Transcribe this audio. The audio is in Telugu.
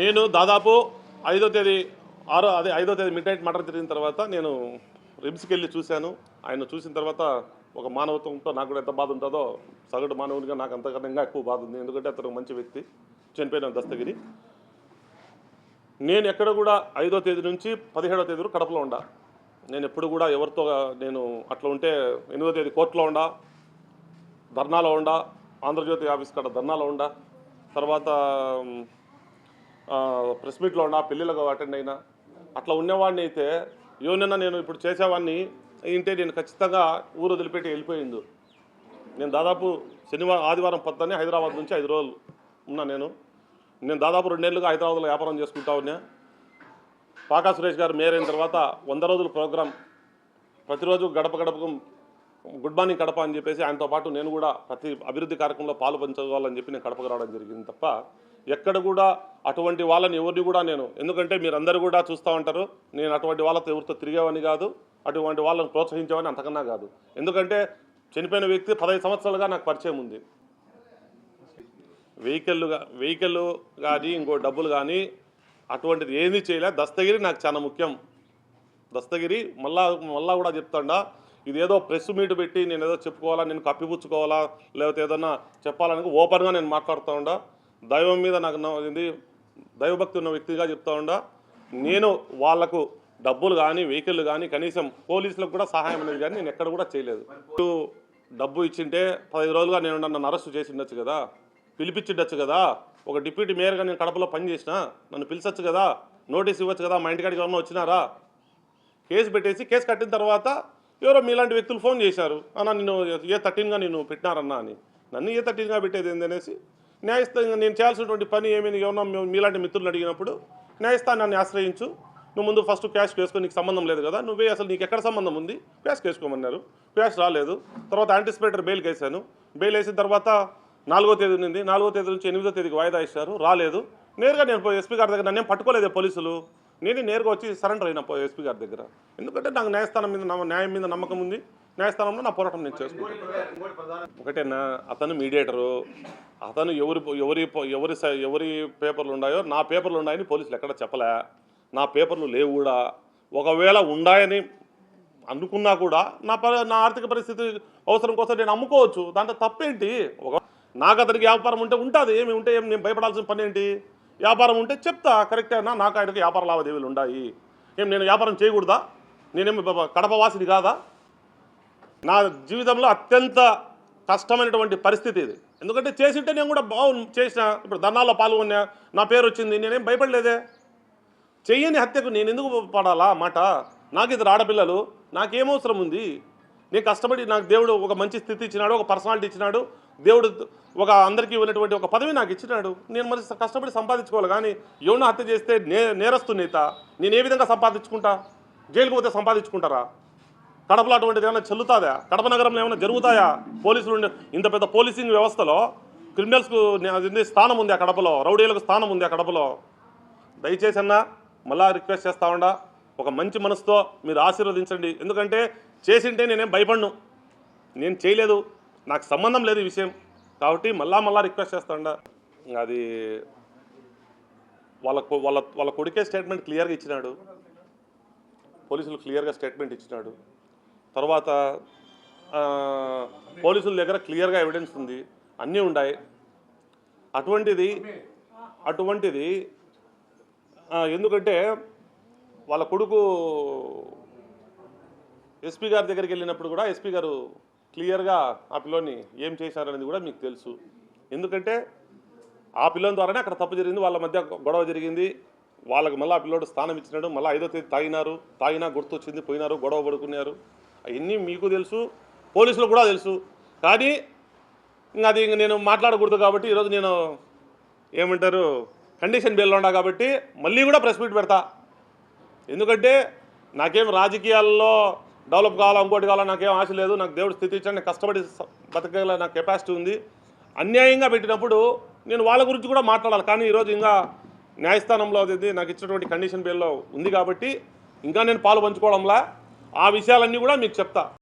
నేను దాదాపు 5వ తేదీ 5వ తేదీ మిడ్ నైట్ మర్డర్ జరిగిన తర్వాత నేను రిమ్స్కి వెళ్ళి చూశాను. ఆయన చూసిన తర్వాత ఒక మానవత్వంతో నాకు కూడా ఎంత బాధ ఉంటుందో సగటు మానవునిగా నాకు అంతకన్నా ఎక్కువ బాధ ఉంది. ఎందుకంటే అతను మంచి వ్యక్తి, చనిపోయిన దస్తగిరి. నేను ఎక్కడ కూడా 5వ తేదీ నుంచి 17వ తేదీ వరకు కడపలో ఉండా. నేను ఎప్పుడు కూడా ఎవరితో నేను అట్లా ఉంటే 8వ తేదీ కోర్టులో ఉండా, ధర్నాలో ఉండా, ఆంధ్రజ్యోతి ఆఫీస్ కాడ ధర్నాలో ఉండా, తర్వాత ప్రెస్ మీట్లో ఉండా, పెళ్ళిళ్ళకు అటెండ్ అయినా. అట్లా ఉండేవాడిని అయితే ఏమన్నా నేను ఇప్పుడు చేసేవాడిని ఏంటే నేను ఖచ్చితంగా ఊరు వదిలిపెట్టి వెళ్ళిపోయింది. నేను దాదాపు ఆదివారం పొద్దున్నే హైదరాబాద్ నుంచి 5 రోజులు ఉన్నా. నేను దాదాపు 2 నెలలుగా హైదరాబాద్లో వ్యాపారం చేసుకుంటా ఉన్నా. పాకా సురేష్ గారు మేయర్ అయిన తర్వాత 100 రోజుల ప్రోగ్రాం ప్రతిరోజు గడప గడపకు గుడ్ మార్నింగ్ కడప అని చెప్పేసి ఆయనతో పాటు నేను కూడా ప్రతి అభివృద్ధి కార్యక్రమంలో పాలు పంచుకోవాలని చెప్పి నేను కడపకు రావడం జరిగింది తప్ప ఎక్కడ కూడా అటువంటి వాళ్ళని ఎవరిని కూడా నేను, ఎందుకంటే మీరందరూ కూడా చూస్తూ ఉంటారు, నేను అటువంటి వాళ్ళతో ఎవరితో తిరిగేవాడిని కాదు, అటువంటి వాళ్ళని ప్రోత్సహించేవాడిని అంతకన్నా కాదు. ఎందుకంటే చనిపోయిన వ్యక్తి 15 సంవత్సరాలుగా నాకు పరిచయం ఉంది. వెహికల్ కానీ ఇంకో డబ్బులు కానీ అటువంటిది ఏమీ చేయలే. దస్తగిరి నాకు చాలా ముఖ్యం. దస్తగిరి మళ్ళా కూడా చెప్తాడా, ఇదేదో ప్రెస్ మీట్ పెట్టి నేను ఏదో చెప్పుకోవాలా, నేను కప్పిపుచ్చుకోవాలా, లేకపోతే ఏదన్నా చెప్పాలని ఓపెన్గా నేను మాట్లాడుతూ ఉండా. దైవం మీద నాకు దైవభక్తి ఉన్న వ్యక్తిగా చెప్తా ఉండా. నేను వాళ్లకు డబ్బులు కానీ వెహికల్ కానీ కనీసం పోలీసులకు కూడా సహాయం అనేది కానీ నేను ఎక్కడ కూడా చేయలేదు. డబ్బు ఇచ్చింటే 15 రోజులుగా నేను నన్ను అరెస్టు చేసి ఉండొచ్చు కదా, పిలిపించిండొచ్చు కదా. ఒక డిప్యూటీ మేయర్గా నేను కడపలో పనిచేసిన, నన్ను పిలిచొచ్చు కదా, నోటీస్ ఇవ్వచ్చు కదా. మా ఇంటికాడికి ఎవరన్నా వచ్చినారా? కేసు పెట్టేసి కేసు కట్టిన తర్వాత ఎవరో మీలాంటి వ్యక్తులు ఫోన్ చేశారు, అన్న నిన్ను A13గా నేను పెట్టినారన్నా అని. నన్ను A13గా పెట్టేది ఏందనేసి న్యాయస్థానంగా నేను చేయాల్సినటువంటి పని ఏమైంది? ఏమన్నా మీలాంటి మిత్రులను అడిగినప్పుడు న్యాయస్థానాన్ని ఆశ్రయించు, నువ్వు ముందు ఫస్ట్ క్యాష్ కేసుకో, నీకు సంబంధం లేదు కదా, నువ్వే అసలు నీకు ఎక్కడ సంబంధం ఉంది, క్యాష్ కేసుకోమన్నారు. క్యాష్ రాలేదు. తర్వాత యాంటిసిపేటర్ బెయిల్కి వేసాను. బెయిల్ వేసిన తర్వాత 4వ తేదీ ఉంది. 4వ తేదీ నుంచి 8వ తేదీకి వాయిదా ఇచ్చారు, రాలేదు. నేరుగా నేను ఎస్పీ గారి దగ్గర నన్నేం పట్టుకోలేదే పోలీసులు, నేనే నేరుగా వచ్చి సరెండర్ అయినా ఎస్పీ గారి దగ్గర. ఎందుకంటే నాకు న్యాయం మీద నమ్మకం ఉంది. న్యాయస్థానంలో నా పోరాటం నేను చేసుకుంటాను. ఒకటేనా, అతను మీడియేటరు, అతను ఎవరి పేపర్లు ఉన్నాయో నా పేపర్లు ఉన్నాయని పోలీసులు ఎక్కడ చెప్పలే. నా పేపర్లు లేవు కూడా. ఒకవేళ ఉన్నాయని అనుకున్నా కూడా నా ఆర్థిక పరిస్థితి అవసరం కోసం నేను అమ్ముకోవచ్చు, దాంట్లో తప్పేంటి? నాకు అతనికి వ్యాపారం ఉంటే ఉంటుంది, ఏమి ఉంటే ఏమి నేను భయపడాల్సిన పని ఏంటి? వ్యాపారం ఉంటే చెప్తా, కరెక్టేనా, నాకు ఆయనకి వ్యాపార లావాదేవీలు ఉన్నాయి, నేను వ్యాపారం చేయకూడదా? నేనేమి కడప వాసిని కాదా? నా జీవితంలో అత్యంత కష్టమైనటువంటి పరిస్థితి ఇది. ఎందుకంటే చేసింటే నేను కూడా చేసిన, ఇప్పుడు ధర్నాల్లో పాల్గొన్నా, నా పేరు వచ్చింది, నేనేం భయపడలేదే. చెయ్యని హత్యకు నేను ఎందుకు పడాలా మాట? నాకు ఇద్దరు ఆడపిల్లలు, నాకేమవసరం ఉంది? నేను కష్టపడి, నాకు దేవుడు ఒక మంచి స్థితి ఇచ్చినాడు, ఒక పర్సనాలిటీ ఇచ్చినాడు, దేవుడు ఒక అందరికీ ఉన్నటువంటి ఒక పదవి నాకు ఇచ్చినాడు. నేను మరి కష్టపడి సంపాదించుకోవాలి. కానీ ఎవరినో హత్య చేస్తే నేరస్తునేత నేను ఏ విధంగా సంపాదించుకుంటా? జైలుకు పోతే సంపాదించుకుంటారా? కడపలో అటువంటిది ఏమైనా చెల్లుతుందా? కడప నగరంలో ఏమైనా జరుగుతాయా? పోలీసులు ఇంత పెద్ద పోలీసింగ్ వ్యవస్థలో క్రిమినల్స్కు స్థానం ఉంది ఆ కడపలో, రౌడీలకు స్థానం ఉంది ఆ కడపలో. దయచేసి అన్నా మళ్ళా రిక్వెస్ట్ చేస్తా ఉండా, ఒక మంచి మనసుతో మీరు ఆశీర్వదించండి. ఎందుకంటే చేసింటే నేనేం భయపడను, నేను చేయలేదు, నాకు సంబంధం లేదు ఈ విషయం. కాబట్టి మళ్ళా రిక్వెస్ట్ చేస్తా ఉండా. అది వాళ్ళ కొడుకే స్టేట్మెంట్ క్లియర్గా ఇచ్చినాడు, పోలీసులు క్లియర్గా స్టేట్మెంట్ ఇచ్చినాడు. తర్వాత పోలీసుల దగ్గర క్లియర్గా ఎవిడెన్స్ ఉంది, అన్నీ ఉన్నాయి. అటువంటిది ఎందుకంటే వాళ్ళ కొడుకు ఎస్పీ గారి దగ్గరికి వెళ్ళినప్పుడు కూడా ఎస్పీ గారు క్లియర్గా ఆ పిల్లోని ఏం చేశారనేది కూడా మీకు తెలుసు. ఎందుకంటే ఆ పిల్లని ద్వారానే అక్కడ తప్పు జరిగింది, వాళ్ళ మధ్య గొడవ జరిగింది. వాళ్ళకి మళ్ళీ ఆ పిల్లోడు స్థానం ఇచ్చినాడు. మళ్ళీ 5వ తేదీ తాగినా గుర్తొచ్చింది, పోయినారు, గొడవ పడుకున్నారు. అవన్నీ మీకు తెలుసు, పోలీసులకు కూడా తెలుసు. కానీ అది నేను మాట్లాడకూడదు కాబట్టి ఈరోజు నేను ఏమంటారు కండిషన్ బెయిల్లో ఉన్నా కాబట్టి మళ్ళీ కూడా ప్రెస్ మీట్ పెడతా. ఎందుకంటే నాకేం రాజకీయాల్లో డెవలప్ కావాలా, ఇంకోటి కావాలా నాకేం ఆశ లేదు. నాకు దేవుడు స్థితి ఇచ్చాడు, నేను కష్టపడి బతకగల నాకు కెపాసిటీ ఉంది. అన్యాయంగా పెట్టినప్పుడు నేను వాళ్ళ గురించి కూడా మాట్లాడాలి. కానీ ఈరోజు ఇంకా న్యాయస్థానంలో అది నాకు ఇచ్చినటువంటి కండిషన్ బెయిల్లో ఉంది కాబట్టి ఇంకా నేను పాలు పంచుకోవడంలా ఆ విషయాలన్నీ కూడా మీకు చెప్తా.